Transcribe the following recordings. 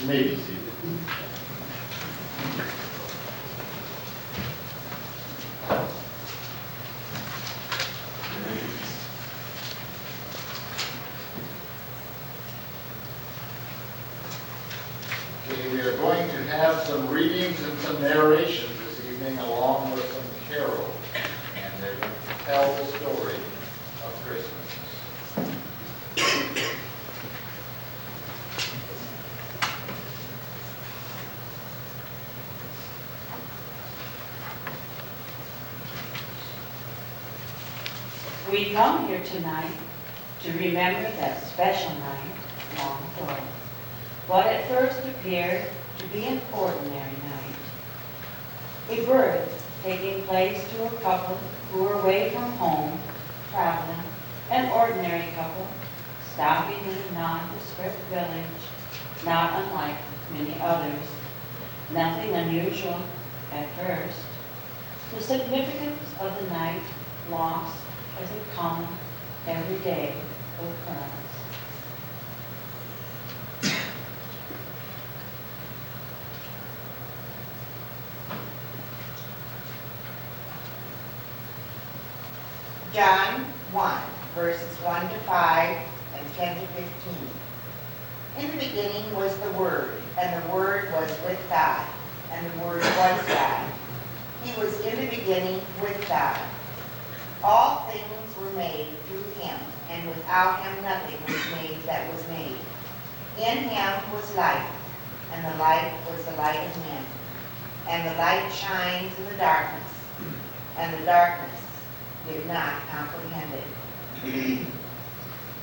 You may be seated. Okay, we are going to have some readings and some narrations this evening along with some carols. And they're going to tell the story of Christmas. We come here tonight to remember that special night long ago. What at first appeared to be an ordinary night. A birth taking place to a couple who were away from home, traveling, an ordinary couple, stopping in a nondescript village, not unlike many others. Nothing unusual at first. The significance of the night lost as a common, everyday occurrence. John 1, verses 1 to 5 and 10 to 15. In the beginning was the Word, and the Word was with God, and the Word was God. He was in the beginning with God. All things were made through him, and without him nothing was made that was made. In him was life, and the light was the light of men. And the light shines in the darkness, and the darkness did not comprehend it.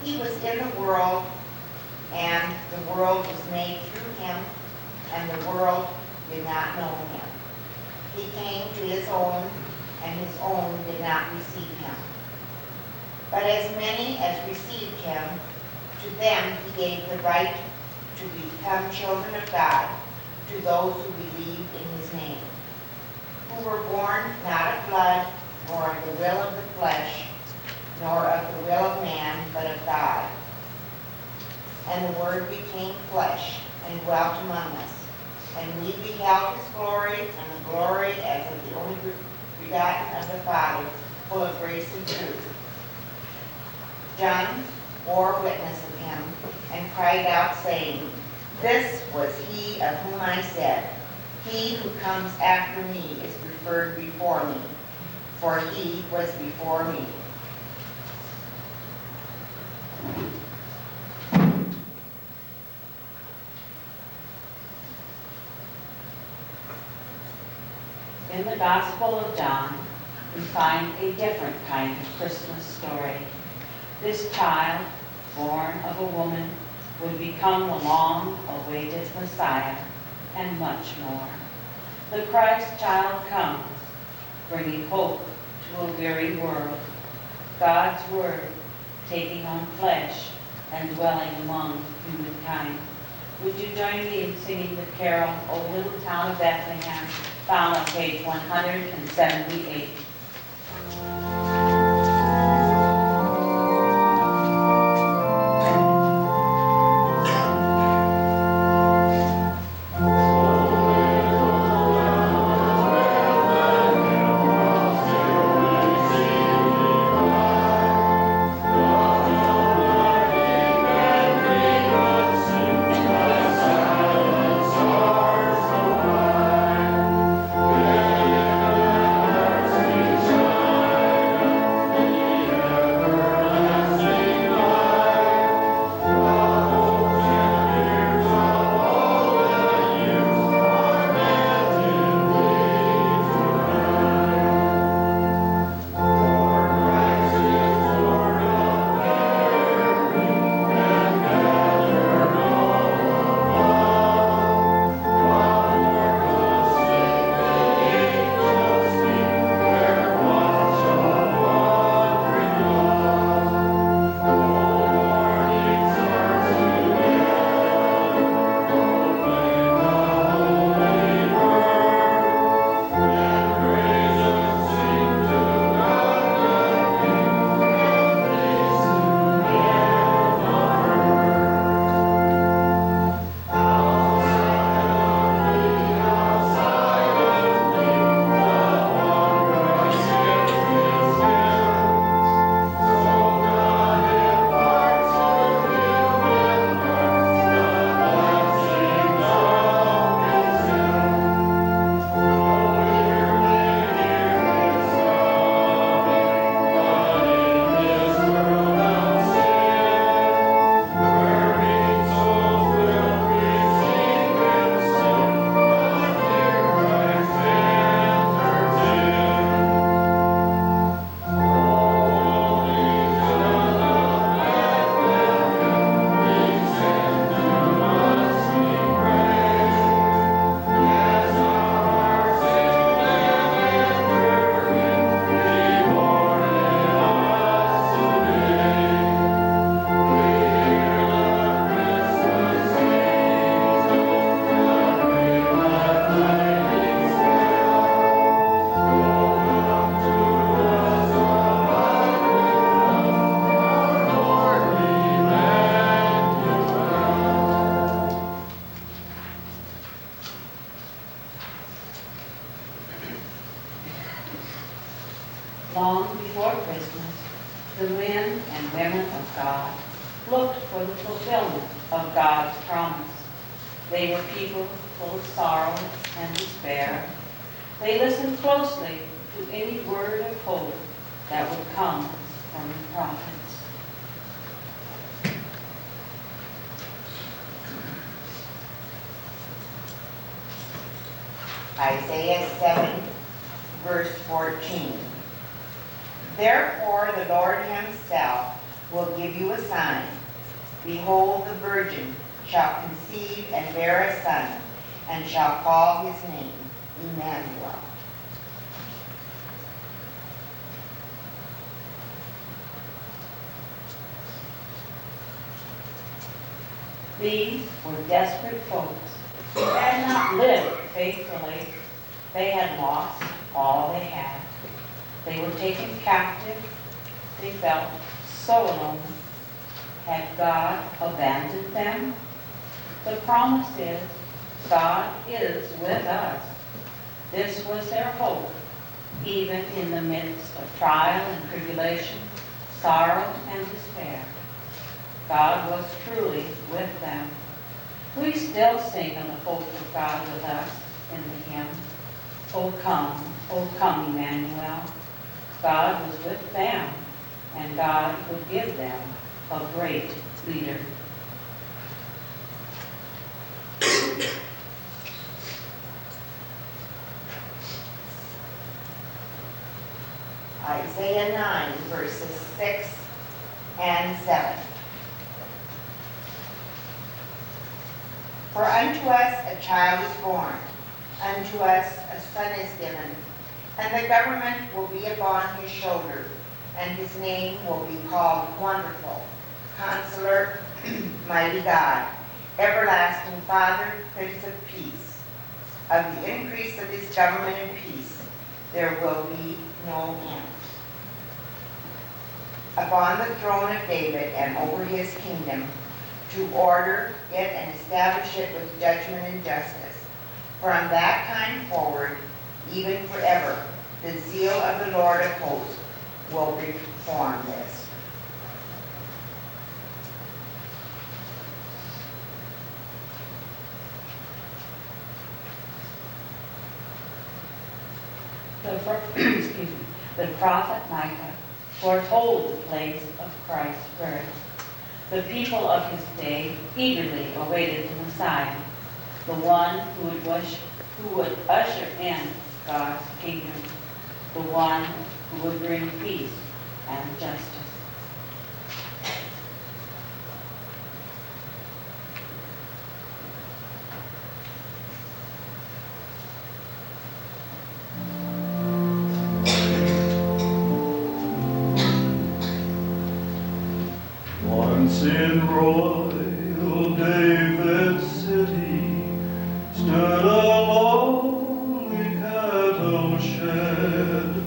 He was in the world, and the world was made through him, and the world did not know him. He came to his own, and his own did not receive him. But as many as received him, to them he gave the right to become children of God, to those who believe in his name, who were born not of blood, nor of the will of the flesh, nor of the will of man, but of God. And the Word became flesh, and dwelt among us. And we beheld his glory, and the glory as of the only begotten of the Father, full of grace and truth. John bore witness of him, and cried out, saying, This was he of whom I said, He who comes after me is preferred before me, for he was before me. In the Gospel of John, we find a different kind of Christmas story. This child, born of a woman, would become the long-awaited Messiah, and much more. The Christ child comes, bringing hope to a weary world. God's Word taking on flesh and dwelling among humankind. Would you join me in singing the carol, O Little Town of Bethlehem, found on page 178. Thank you. women of God looked for the fulfillment of God's promise. They were people full of sorrow and despair. They listened closely to any word of hope that would come from the prophets. Isaiah 7, verse 14. Therefore the Lord himself will give you a sign. Behold, the virgin shall conceive and bear a son, and shall call his name Emmanuel. These were desperate folks who had not lived faithfully. They had lost all they had. They were taken captive. They felt so alone. Had God abandoned them? The promise is, God is with us. This was their hope, even in the midst of trial and tribulation, sorrow and despair. God was truly with them. We still sing of the hope of God with us in the hymn, O come, Emmanuel. God was with them, and God would give them a great leader. Isaiah 9, verses 6 and 7. For unto us a child is born, unto us a son is given, and the government will be upon his shoulder, and his name will be called Wonderful, Counselor, Mighty God, Everlasting Father, Prince of Peace. Of the increase of his government and peace there will be no end. Upon the throne of David and over his kingdom, to order it and establish it with judgment and justice. From that time forward, even forever, the zeal of the Lord of hosts will perform this. The prophet Micah foretold the place of Christ's birth. The people of his day eagerly awaited the Messiah, the one who would usher in God's kingdom, the one who would bring peace and justice. Once in royal David's city stood a lonely cattle shed.